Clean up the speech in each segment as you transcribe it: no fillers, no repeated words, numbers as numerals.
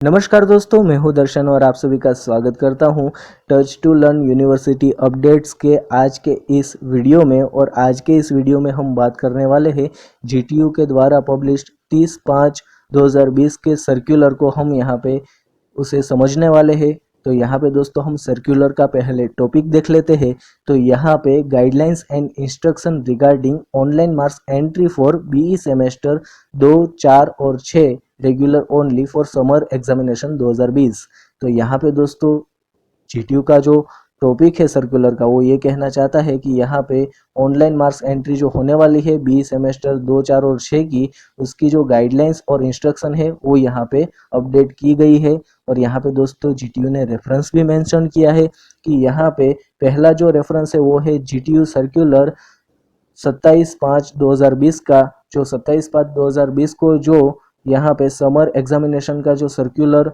नमस्कार दोस्तों, मैं हूं दर्शन और आप सभी का स्वागत करता हूं touch to learn university updates के आज के इस वीडियो में। और आज के इस वीडियो में हम बात करने वाले हैं जीटीयू के द्वारा पब्लिश्ड 30/5/2020 के सर्कुलर को हम यहां पे उसे समझने वाले हैं। तो यहाँ पे दोस्तों हम सर्कुलर का पहले टॉपिक देख लेते हैं। तो यहाँ पे guidelines and instruction regarding online marks entry for BE semester 2, 4 और 6 regular only for summer examination 2020। तो यहाँ पे दोस्तों जीटीयू का जो टॉपिक है सर्कुलर का, वो ये कहना चाहता है कि यहाँ पे ऑनलाइन मार्क्स एंट्री जो होने वाली है बी सेमेस्टर 2, 4 और 6 की, उसकी जो गाइडलाइंस और इंस्ट्रक्शन है वो यहाँ पे अपडेट की गई है। और यहाँ पे दोस्तों जीटीयू ने रेफरेंस भी मेंशन किया है कि यहाँ पे पहला जो रेफरेंस है वो है जीटीयू सर्कुलर 27/5/2020 का, जो 27/5/2020 को जो यहाँ पे समर एग्जामिनेशन का जो सर्कुलर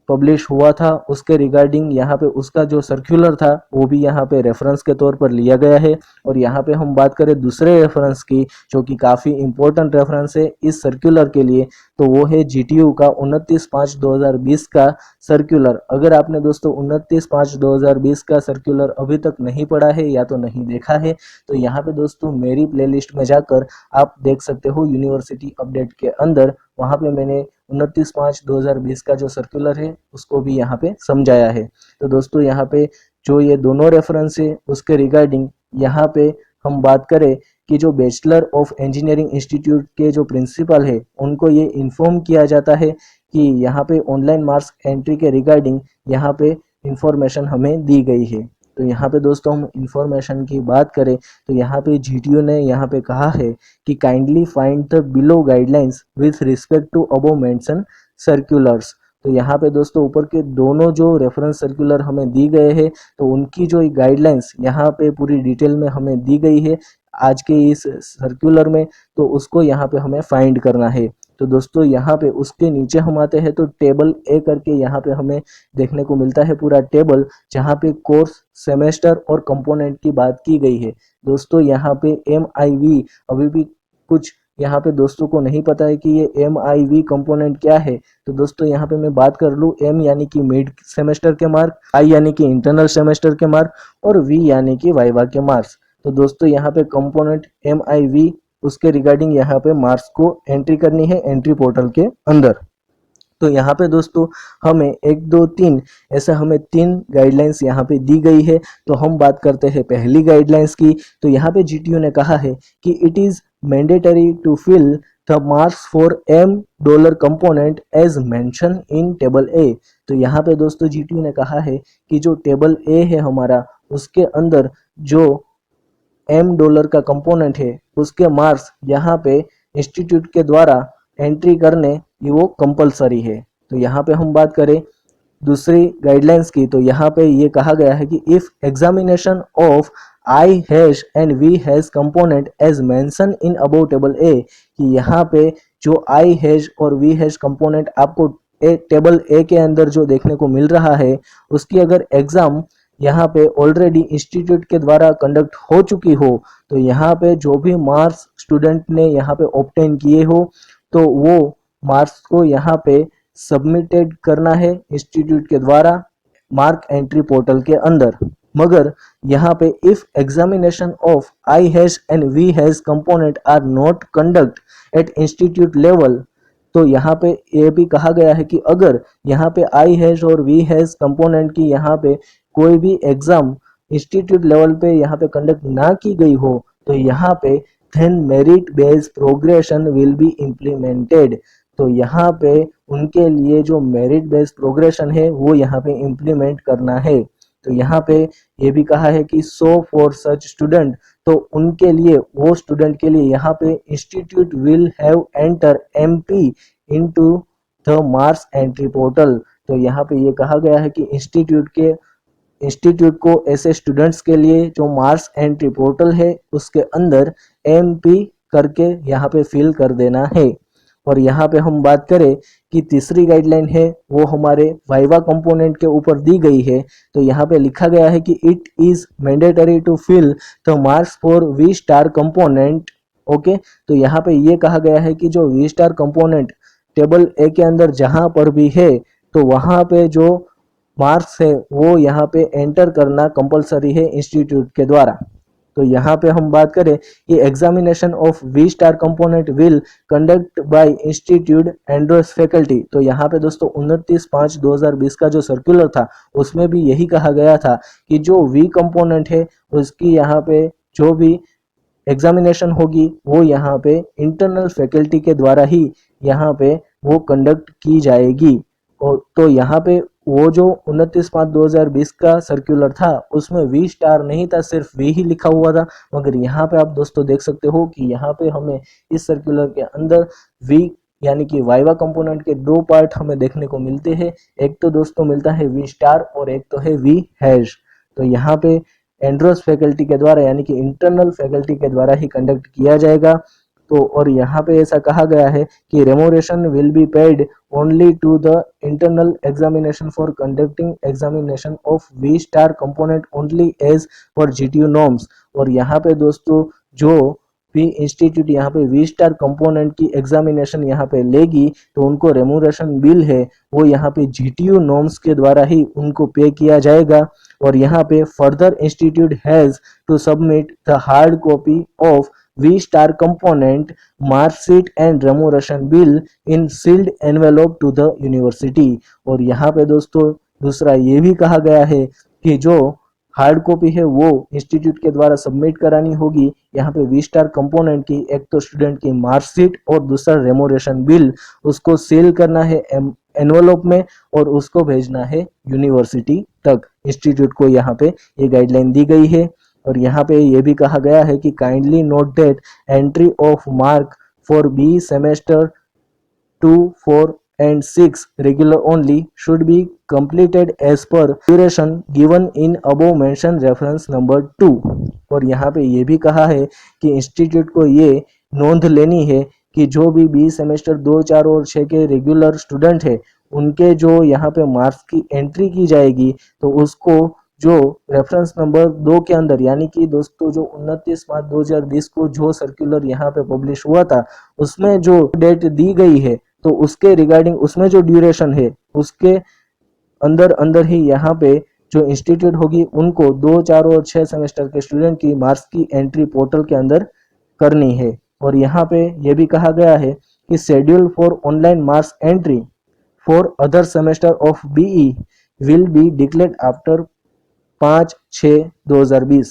पब्लिश हुआ था उसके रिगार्डिंग यहाँ पे उसका जो सर्कुलर था वो भी यहाँ पे रेफरेंस के तौर पर लिया गया है। और यहाँ पे हम बात करें दूसरे रेफरेंस की, जो कि काफ़ी इंपॉर्टेंट रेफरेंस है इस सर्कुलर के लिए, तो वो है जीटीयू का 29/5/2020 का सर्कुलर। अगर आपने दोस्तों 29/5/2020 का सर्कुलर अभी तक नहीं पढ़ा है या तो नहीं देखा है, तो यहाँ पे दोस्तों मेरी प्लेलिस्ट में जाकर आप देख सकते हो यूनिवर्सिटी अपडेट के अंदर। वहाँ पे मैंने 29/5/2020 का जो सर्कुलर है उसको भी यहाँ पे समझाया है। तो दोस्तों यहाँ पे जो ये दोनों रेफरेंस है उसके रिगार्डिंग यहाँ पे हम बात करें कि जो बैचलर ऑफ इंजीनियरिंग इंस्टीट्यूट के जो प्रिंसिपल है उनको ये इन्फॉर्म किया जाता है कि यहाँ पे ऑनलाइन मार्क्स एंट्री के रिगार्डिंग यहाँ पे इंफॉर्मेशन हमें दी गई है। तो यहाँ पे दोस्तों हम इंफॉर्मेशन की बात करें तो यहाँ पे जीटीयू ने यहाँ पे कहा है कि kindly find the below guidelines with respect to above mention circulars. तो यहाँ पे दोस्तों ऊपर के दोनों जो रेफरेंस सर्कुलर हमें दी गए हैं तो उनकी जो गाइडलाइंस यहाँ पे पूरी डिटेल में हमें दी गई है आज के इस सर्कुलर में, तो उसको यहाँ पे हमें फाइंड करना है। तो दोस्तों यहाँ पे उसके नीचे हम आते हैं तो टेबल ए करके यहाँ पे हमें देखने को मिलता है पूरा टेबल, जहाँ पे कोर्स, सेमेस्टर और कंपोनेंट की बात की गई है। दोस्तों यहाँ पे MIV अभी भी कुछ यहाँ पे दोस्तों को नहीं पता है कि ये MIV कंपोनेंट क्या है। तो दोस्तों यहाँ पे मैं बात कर लूँ, M यानी कि मिड सेमेस्टर के मार्क, I यानी कि इंटरनल सेमेस्टर के मार्क और V यानी कि वाइवा के मार्क्स। तो दोस्तों यहाँ पे कंपोनेंट MIV उसके रिगार्डिंग यहाँ पे मार्क्स को एंट्री करनी है एंट्री पोर्टल के अंदर। तो यहाँ पे दोस्तों हमें 1, 2, 3 ऐसा हमें 3 गाइडलाइंस यहाँ पे दी गई है। तो हम बात करते हैं पहली गाइडलाइंस की। तो यहाँ पे जीटीयू ने कहा है कि it is mandatory to fill the marks for $M component as mention in table A. तो यहाँ पे दोस्तों जीटीयू ने कहा है कि जो टेबल ए है हमारा, उसके अंदर जो $M का कंपोनेंट है उसके मार्क्स यहाँ पे इंस्टीट्यूट के द्वारा एंट्री करने वो कंपलसरी है। तो यहाँ पे हम बात करें दूसरी गाइडलाइंस की, तो यहाँ पे ये कहा गया है कि if examination of I hash and V hash component as mention in above table A, कि यहाँ पे जो आई हैश और वी हैश कंपोनेंट आपको टेबल ए के अंदर जो देखने को मिल रहा है, उसकी अगर एग्जाम यहाँ पे ऑलरेडी इंस्टीट्यूट के द्वारा कंडक्ट हो चुकी हो, तो यहाँ पे जो भी मार्क्स स्टूडेंट ने यहाँ पे ऑब्टेन किए हो तो वो मार्क्स को यहाँ पे सबमिटेड करना है इंस्टीट्यूट के द्वारा मार्क एंट्री पोर्टल के अंदर। मगर यहाँ पे if examination of I hash and V hash component are not conduct at institute level, तो यहाँ पे ये भी कहा गया है कि अगर यहाँ पे आई हैश और वी हैश कंपोनेंट की यहाँ पे कोई भी एग्जाम इंस्टीट्यूट लेवल पे यहाँ पे कंडक्ट ना की गई हो, तो यहाँ पे then merit based progression will be implemented। तो यहाँ पे उनके लिए जो मेरिट बेस्ड प्रोग्रेशन है वो यहाँ पे इम्प्लीमेंट करना है। तो यहाँ पे ये भी कहा है कि सो फॉर सच स्टूडेंट, तो उनके लिए, वो स्टूडेंट के लिए यहाँ पे institute will have enter MP into the marks entry portal. तो यहाँ पे ये कहा गया है कि इंस्टीट्यूट को ऐसे स्टूडेंट्स के लिए जो मार्क्स एंट्री पोर्टल है उसके अंदर MP करके यहाँ पे फिल कर देना है। और यहाँ पे हम बात करें कि तीसरी गाइडलाइन है वो हमारे वाइवा कंपोनेंट के ऊपर दी गई है। तो यहाँ पे लिखा गया है कि it is mandatory to fill the marks for V component. Okay, तो यहाँ पे ये कहा गया है कि जो V कंपोनेंट टेबल ए के अंदर जहां पर भी है तो वहां पे जो मार्क्स है वो यहाँ पे एंटर करना कंपलसरी है इंस्टीट्यूट के द्वारा। तो यहाँ पे हम बात करें कि examination of V star component will conduct by institute एंड्रोस फैकल्टी। तो यहाँ पे दोस्तों 29/5/2020 का जो सर्कुलर था उसमें भी यही कहा गया था कि जो वी कंपोनेंट है उसकी यहाँ पे जो भी एग्जामिनेशन होगी वो यहाँ पे इंटरनल फैकल्टी के द्वारा ही यहाँ पे वो कंडक्ट की जाएगी। और तो यहाँ पे वो जो 29/5/2020 का सर्कुलर था उसमें वी स्टार नहीं था, सिर्फ वी ही लिखा हुआ था। मगर यहाँ पे आप दोस्तों देख सकते हो कि यहाँ पे हमें इस सर्कुलर के अंदर वी यानी कि वाइवा कंपोनेंट के दो पार्ट हमें देखने को मिलते हैं। एक तो दोस्तों मिलता है वी स्टार और एक तो है वी हैश। तो यहाँ पे एंड्रोस फैकल्टी के द्वारा यानी कि इंटरनल फैकल्टी के द्वारा ही कंडक्ट किया जाएगा। तो और यहाँ पे ऐसा कहा गया है कि remuneration will be paid only to the internal examination for conducting examination of V star component only as per GTU norms. और यहाँ पे दोस्तों जो भी इंस्टीट्यूट यहाँ पे वी स्टार कंपोनेंट की एग्जामिनेशन यहाँ पे लेगी तो उनको रेमोरेशन बिल है वो यहाँ पे जीटीयू नॉर्म्स के द्वारा ही उनको पे किया जाएगा। और यहाँ पे further institute has to submit the hard copy of V star component marksheet and remuneration bill in sealed envelope to the university. और यहाँ पे दोस्तों दूसरा ये भी कहा गया है कि जो हार्ड कॉपी है वो इंस्टीट्यूट के द्वारा सबमिट करानी होगी यहाँ पे वी स्टार कंपोनेंट की, एक तो स्टूडेंट की मार्कशीट और दूसरा रेमोरेशन बिल, उसको सील करना है एनवेलप में और उसको भेजना है यूनिवर्सिटी तक। इंस्टीट्यूट को यहाँ पे ये गाइडलाइन दी गई है। और यहाँ पे ये भी कहा गया है कि kindly note that entry of mark for B semester 2, 4 and 6 regular only should be completed as per duration given in above mentioned reference number 2। और यहाँ पे ये भी कहा है कि इंस्टीट्यूट को ये नोंद लेनी है कि जो भी 20 सेमेस्टर 2, 4 और 6 के रेगुलर स्टूडेंट है उनके जो यहाँ पे मार्क्स की एंट्री की जाएगी तो उसको जो रेफरेंस नंबर 2 के अंदर यानी कि दोस्तों जो 29/5/2020 को जो सर्कुलर यहाँ पे पब्लिश हुआ था उसमें जो डेट दी गई है तो उसके रिगार्डिंग उसमें जो ड्यूरेशन है उसके अंदर अंदर ही यहाँ पे जो इंस्टीट्यूट होगी उनको 2, 4 और 6 सेमेस्टर के स्टूडेंट की मार्क्स की एंट्री पोर्टल के अंदर करनी है। और यहाँ पे ये भी कहा गया है कि schedule for online marks entry for other semester of BE will be declared after 5/6/2020।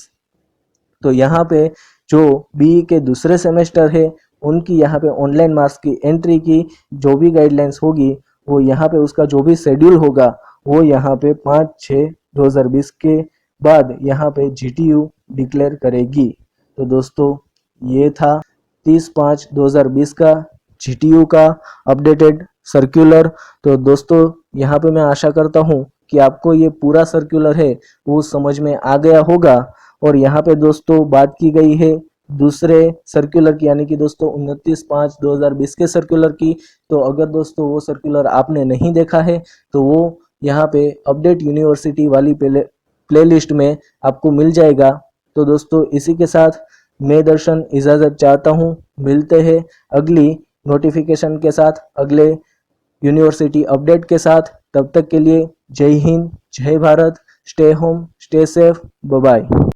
तो यहाँ पे जो बीई के दूसरे सेमेस्टर है उनकी यहाँ पे ऑनलाइन मार्क्स की एंट्री की जो भी गाइडलाइंस होगी वो यहाँ पे उसका जो भी शेड्यूल होगा वो यहाँ पे 5/6/2020 के बाद यहाँ पे जीटीयू डिक्लेयर करेगी। तो दोस्तों ये था 30/5/2020 का जीटीयू का अपडेटेड सर्कुलर। तो दोस्तों यहाँ पे मैं आशा करता हूँ कि आपको ये पूरा सर्कुलर है वो समझ में आ गया होगा। और यहाँ पे दोस्तों बात की गई है दूसरे सर्कुलर की यानी कि दोस्तों 29/5/2020 के सर्कुलर की। तो अगर दोस्तों वो सर्कुलर आपने नहीं देखा है तो वो यहाँ पे अपडेट यूनिवर्सिटी वाली प्लेलिस्ट में आपको मिल जाएगा। तो दोस्तों इसी के साथ मैं दर्शन इजाज़त चाहता हूँ। मिलते हैं अगली नोटिफिकेशन के साथ, अगले यूनिवर्सिटी अपडेट के साथ। तब तक के लिए जय हिंद, जय Bharat, stay home, stay safe, bye bye.